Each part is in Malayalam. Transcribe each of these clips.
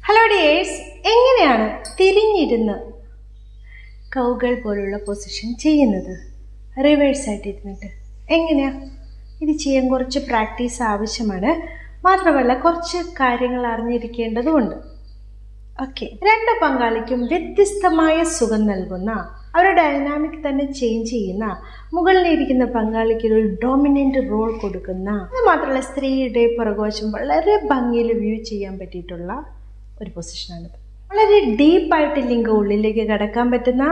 ഹലോ ഡിയേഴ്സ്, എങ്ങനെയാണ് തിരിഞ്ഞിരുന്ന് കൗകൾ പോലുള്ള പൊസിഷൻ ചെയ്യുന്നത്? റിവേഴ്സായിട്ട് ഇരുന്നിട്ട് എങ്ങനെയാ ഇത് ചെയ്യാൻ? കുറച്ച് പ്രാക്ടീസ് ആവശ്യമാണ്. മാത്രമല്ല കുറച്ച് കാര്യങ്ങൾ അറിഞ്ഞിരിക്കേണ്ടതുണ്ട്. ഓക്കെ, രണ്ട് പങ്കാളിക്കും വ്യത്യസ്തമായ സുഖം നൽകുന്ന, അവരുടെ ഡൈനാമിക് തന്നെ ചേഞ്ച് ചെയ്യുന്ന, മുകളിലിരിക്കുന്ന പങ്കാളിക്ക് ഒരു ഡോമിനൻ്റ് റോൾ കൊടുക്കുന്ന, അത് മാത്രമല്ല സ്ത്രീയുടെ പുറകുവശം വളരെ ഭംഗിയിൽ വ്യൂ ചെയ്യാൻ പറ്റിയിട്ടുള്ള ഒരു പൊസിഷനാണിത്. വളരെ ഡീപ്പായിട്ട് ലിംഗം ഉള്ളിലേക്ക് കടക്കാൻ പറ്റുന്ന,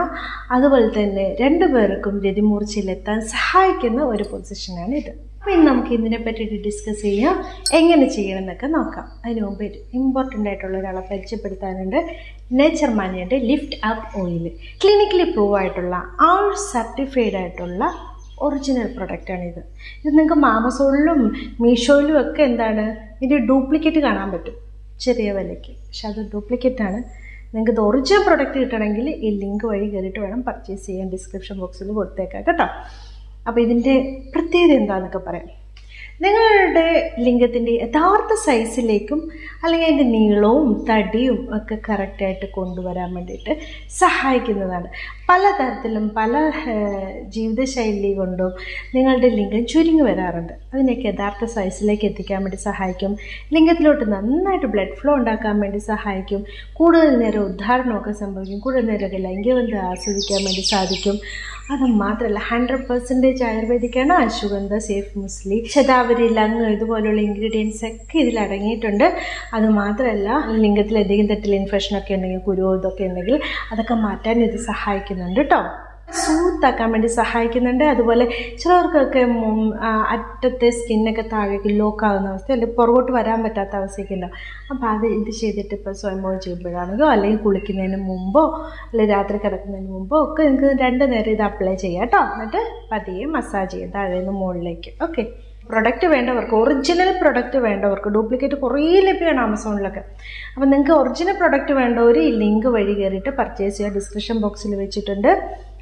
അതുപോലെ തന്നെ രണ്ടുപേർക്കും രതിമൂർച്ചയിലെത്താൻ സഹായിക്കുന്ന ഒരു പൊസിഷനാണ് ഇത്. അപ്പോൾ ഇന്ന് നമുക്ക് ഇതിനെ പറ്റിയിട്ട് ഡിസ്കസ് ചെയ്യാം, എങ്ങനെ ചെയ്യണം എന്നൊക്കെ നോക്കാം. അതിന് മുമ്പ് ഇമ്പോർട്ടൻ്റ് ആയിട്ടുള്ള ഒരാളെ പരിചയപ്പെടുത്താനുണ്ട്. നേച്ചർ മാനിയുടെ lift up oil clinically prove ആയിട്ടുള്ള, ആൾ സർട്ടിഫൈഡ് ആയിട്ടുള്ള ഒറിജിനൽ പ്രൊഡക്റ്റാണിത്. ഇത് നിങ്ങൾക്ക് ആമസോണിലും മീഷോയിലും ഒക്കെ എന്താണ് ഇതിൻ്റെ ഡ്യൂപ്ലിക്കേറ്റ് കാണാൻ പറ്റും ചെറിയ വിലയ്ക്ക്. പക്ഷെ അത് ഡ്യൂപ്ലിക്കേറ്റാണ്. നിങ്ങൾക്ക് ഇത് ഒറിജിനൽ പ്രൊഡക്റ്റ് കിട്ടണമെങ്കിൽ ഈ ലിങ്ക് വഴി കയറിയിട്ട് വേണം പർച്ചേസ് ചെയ്യാൻ. ഡിസ്ക്രിപ്ഷൻ ബോക്സിൽ കൊടുത്തേക്കാം കേട്ടോ. അപ്പോൾ ഇതിൻ്റെ പ്രത്യേകത എന്താണെന്നൊക്കെ പറയാം. നിങ്ങളുടെ ലിംഗത്തിൻ്റെ യഥാർത്ഥ സൈസിലേക്കും അല്ലെങ്കിൽ അതിൻ്റെ നീളവും തടിയും ഒക്കെ കറക്റ്റായിട്ട് കൊണ്ടുവരാൻ വേണ്ടിയിട്ട് സഹായിക്കുന്നതാണ്. പലതരത്തിലും പല ജീവിതശൈലി കൊണ്ടും നിങ്ങളുടെ ലിംഗം ചുരുങ്ങി വരാറുണ്ട്. അതിനൊക്കെ യഥാർത്ഥ സൈസിലേക്ക് എത്തിക്കാൻ വേണ്ടി സഹായിക്കും. ലിംഗത്തിലോട്ട് നന്നായിട്ട് ബ്ലഡ് ഫ്ലോ ഉണ്ടാക്കാൻ വേണ്ടി സഹായിക്കും. കൂടുതൽ നേരം ഉദ്ധാരണമൊക്കെ സംഭവിക്കും. കൂടുതൽ നേരമൊക്കെ ലൈംഗികബന്ധം ആസ്വദിക്കാൻ വേണ്ടി സാധിക്കും. അത് മാത്രമല്ല 100% ആയുർവേദിക്കാണ്. അശ്വഗന്ധ, സേഫ് മുസ്ലി, ശതാവരി, ലങ് ഇതുപോലുള്ള ഇൻഗ്രീഡിയൻസ് ഒക്കെ ഇതിൽ അടങ്ങിയിട്ടുണ്ട്. അത് മാത്രമല്ല ലിംഗത്തിൽ എന്തെങ്കിലും തരത്തിൽ ഇൻഫെക്ഷനൊക്കെ ഉണ്ടെങ്കിൽ, കുരുവോ ഇതൊക്കെ ഉണ്ടെങ്കിൽ അതൊക്കെ മാറ്റാൻ ഇത് സഹായിക്കുന്നുണ്ട് കേട്ടോ. സ്മൂത്താക്കാൻ വേണ്ടി സഹായിക്കുന്നുണ്ട്. അതുപോലെ ചിലവർക്കൊക്കെ അറ്റത്തെ സ്കിന്നൊക്കെ താഴേക്ക് ലോക്കാകുന്ന അവസ്ഥ, അല്ലെങ്കിൽ പുറകോട്ട് വരാൻ പറ്റാത്ത അവസ്ഥയൊക്കെ ഉണ്ടാവും. അപ്പോൾ അത് ഇത് ചെയ്തിട്ട് ഇപ്പോൾ സ്വയംഭോഗം ചെയ്യുമ്പോഴാണെങ്കിലോ അല്ലെങ്കിൽ കുളിക്കുന്നതിന് മുമ്പോ അല്ലെങ്കിൽ രാത്രി കിടക്കുന്നതിന് മുമ്പോ ഒക്കെ നിങ്ങൾക്ക് 2 നേരം ഇത് അപ്ലൈ ചെയ്യാം കേട്ടോ. എന്നിട്ട് പതിയെ മസാജ് ചെയ്യാം താഴെ നിന്ന് മുകളിലേക്ക്. ഓക്കെ, പ്രൊഡക്റ്റ് വേണ്ടവർക്ക്, ഒറിജിനൽ പ്രൊഡക്റ്റ് വേണ്ടവർക്ക്, ഡ്യൂപ്ലിക്കേറ്റ് കുറേ ലഭ്യമാണ് ആമസോണിലൊക്കെ. അപ്പോൾ നിങ്ങൾക്ക് ഒറിജിനൽ പ്രൊഡക്റ്റ് വേണ്ടവർ ഈ ലിങ്ക് വഴി കയറിയിട്ട് പർച്ചേസ് ചെയ്യുക. ഡിസ്ക്രിപ്ഷൻ ബോക്സിൽ വെച്ചിട്ടുണ്ട്,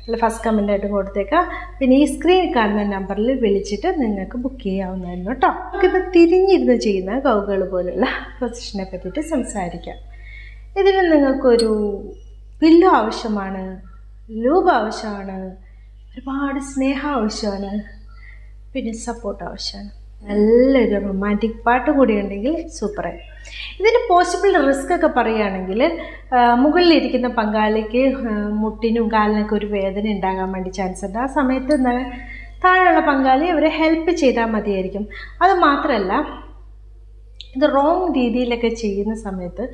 അല്ല ഫസ്റ്റ് കമൻ്റായിട്ട് കൊടുത്തേക്കാം. പിന്നെ ഈ സ്ക്രീൻ കാണുന്ന നമ്പറിൽ വിളിച്ചിട്ട് നിങ്ങൾക്ക് ബുക്ക് ചെയ്യാവുന്നതായിരുന്നു കേട്ടോ. നമുക്കിത് തിരിഞ്ഞിരുന്ന് ചെയ്യുന്ന കൗകൾ പോലുള്ള പൊസിഷനെ പറ്റിയിട്ട് സംസാരിക്കാം. ഇതിന് നിങ്ങൾക്കൊരു പില്ലോ ആവശ്യമാണ്, ലൂബ് ആവശ്യമാണ്, ഒരുപാട് സ്നേഹം ആവശ്യമാണ്, പിന്നെ സപ്പോർട്ട് ആവശ്യമാണ്. നല്ലൊരു റൊമാൻറ്റിക് പാട്ട് കൂടി ഉണ്ടെങ്കിൽ സൂപ്പറായി. ഇതിൻ്റെ പോസിബിൾ റിസ്ക് ഒക്കെ പറയുകയാണെങ്കിൽ, മുകളിലിരിക്കുന്ന പങ്കാളിക്ക് മുട്ടിനും കാലിനൊക്കെ ഒരു വേദന ഉണ്ടാകാൻ വേണ്ടി ചാൻസ് ഉണ്ട്. ആ സമയത്ത് എന്താണ് താഴെയുള്ള പങ്കാളി അവരെ ഹെൽപ്പ് ചെയ്താൽ മതിയായിരിക്കും. അത് മാത്രമല്ല ഇത് റോങ് രീതിയിലൊക്കെ ചെയ്യുന്ന സമയത്ത്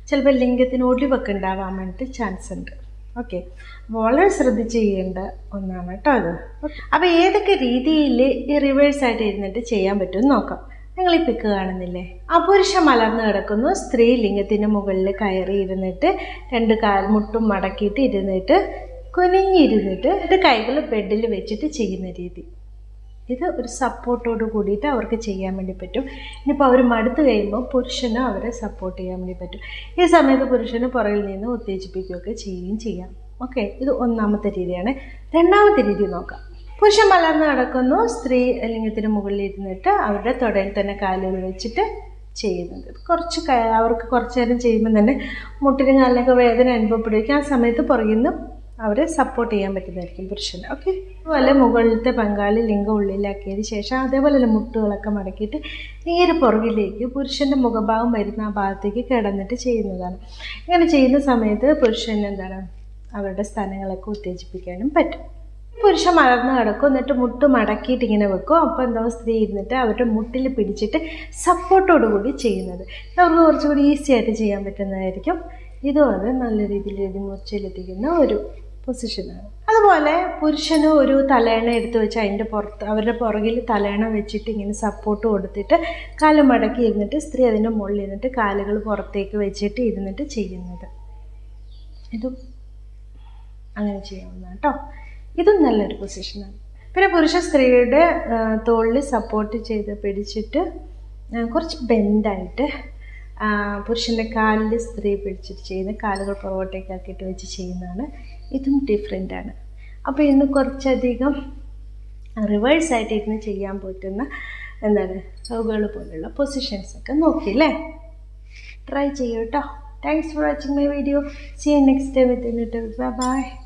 ചിലപ്പോൾ ലിംഗത്തിന് ഒടിവൊക്കെ ഉണ്ടാവാൻ വേണ്ടിയിട്ട് ചാൻസ് ഉണ്ട്. ഓക്കെ, വളരെ ശ്രദ്ധിച്ച് ചെയ്യേണ്ട ഒന്നാണ് കേട്ടോ അത്. അപ്പോൾ ഏതൊക്കെ രീതിയിൽ ഈ റിവേഴ്സായിട്ട് ഇരുന്നിട്ട് ചെയ്യാൻ പറ്റുമെന്ന് നോക്കാം. നിങ്ങൾ ഈ പിക്ക് കാണുന്നില്ലേ? പുരുഷൻ മലർന്ന് കിടക്കുന്നു, സ്ത്രീ ലിംഗത്തിൻ്റെ മുകളിൽ കയറി ഇരുന്നിട്ട് 2 മുട്ടും മടക്കിയിട്ട് ഇരുന്നിട്ട് കുനിഞ്ഞിരുന്നിട്ട് ഇത് കൈകൾ ബെഡിൽ വെച്ചിട്ട് ചെയ്യുന്ന രീതി. ഇത് ഒരു സപ്പോർട്ടോട് കൂടിയിട്ട് അവർക്ക് ചെയ്യാൻ വേണ്ടി പറ്റും. ഇനിയിപ്പോൾ അവർ മടുത്ത് കഴിയുമ്പോൾ പുരുഷന് അവരെ സപ്പോർട്ട് ചെയ്യാൻ വേണ്ടി പറ്റും. ഈ സമയത്ത് പുരുഷന് പുറകിൽ നിന്ന് ഉത്തേജിപ്പിക്കുകയൊക്കെ ചെയ്യുകയും ചെയ്യാം. ഓക്കെ, ഇത് ഒന്നാമത്തെ രീതിയാണ്. രണ്ടാമത്തെ രീതി നോക്കാം. പുരുഷൻ മലർന്ന് കിടക്കുന്നു, സ്ത്രീ ലിംഗത്തിന് മുകളിൽ ഇരുന്നിട്ട് അവരുടെ തുടയിൽ തന്നെ കാലുകൾ വെച്ചിട്ട് ചെയ്യുന്നത്. അവർക്ക് കുറച്ച് നേരം ചെയ്യുമ്പോൾ തന്നെ മുട്ടിനും കാലിനൊക്കെ വേദന അനുഭവപ്പെടുകയും ആ സമയത്ത് പുറകിൽ നിന്ന് അവരെ സപ്പോർട്ട് ചെയ്യാൻ പറ്റുന്നതായിരിക്കും പുരുഷന്. ഓക്കെ, അതുപോലെ മുകളിലത്തെ പങ്കാളി ലിംഗം ഉള്ളിലാക്കിയതിന് ശേഷം അതേപോലെ തന്നെ മുട്ടുകളൊക്കെ മടക്കിയിട്ട് നേരെ പുറകിലേക്ക് പുരുഷൻ്റെ മുഖഭാഗം വരുന്ന ആ ഭാഗത്തേക്ക് കിടന്നിട്ട് ചെയ്യുന്നതാണ്. ഇങ്ങനെ ചെയ്യുന്ന സമയത്ത് പുരുഷന് എന്താണ് അവരുടെ സ്ഥാനങ്ങളൊക്കെ ഉത്തേജിപ്പിക്കാനും പറ്റും. പുരുഷൻ മലർന്ന് കിടക്കും, എന്നിട്ട് മുട്ട് മടക്കിയിട്ട് ഇങ്ങനെ വെക്കും. അപ്പോൾ എന്താ സ്ത്രീ ഇരുന്നിട്ട് അവരുടെ മുട്ടിൽ പിടിച്ചിട്ട് സപ്പോർട്ടോടു കൂടി ചെയ്യുന്നത്. അവർക്ക് കുറച്ചുകൂടി ഈസി ആയിട്ട് ചെയ്യാൻ പറ്റുന്നതായിരിക്കും. ഇതുപോലെ നല്ല രീതിയിൽ രതിമൂർച്ചയിലെത്തിക്കുന്ന ഒരു പൊസിഷനാണ്. അതുപോലെ പുരുഷന് ഒരു തലയണ എടുത്ത് വെച്ച് അതിൻ്റെ പുറത്ത് അവരുടെ പുറകിൽ തലയണ വെച്ചിട്ട് ഇങ്ങനെ സപ്പോർട്ട് കൊടുത്തിട്ട് കാല് മടക്കി ഇരുന്നിട്ട് സ്ത്രീ അതിൻ്റെ മുകളിൽ ഇരുന്നിട്ട് കാലുകൾ പുറത്തേക്ക് വെച്ചിട്ട് ഇരുന്നിട്ട് ചെയ്യുന്നത്. ഇതും അങ്ങനെ ചെയ്യാവുന്നതാണ് കേട്ടോ. ഇതും നല്ലൊരു പൊസിഷനാണ്. പിന്നെ പുരുഷ സ്ത്രീയുടെ തോളിൽ സപ്പോർട്ട് ചെയ്ത് പിടിച്ചിട്ട് കുറച്ച് ബെൻഡായിട്ട് പുരുഷൻ്റെ കാലിൽ സ്ത്രീ പിടിച്ചിട്ട് ചെയ്യുന്ന, കാലുകൾ പുറകോട്ടേക്കാക്കിയിട്ട് വെച്ച് ചെയ്യുന്നതാണ്. ഇതും ഡിഫറെൻ്റാണ്. അപ്പോൾ ഇന്ന് കുറച്ചധികം റിവേഴ്സായിട്ട് ഇരുന്ന് ചെയ്യാൻ പറ്റുന്ന എന്താണ് കൗകൾ പോലുള്ള പൊസിഷൻസൊക്കെ നോക്കിയില്ലേ? ട്രൈ ചെയ്യൂ കേട്ടോ. Thanks for watching my video. See you next day with a new topic. Bye bye.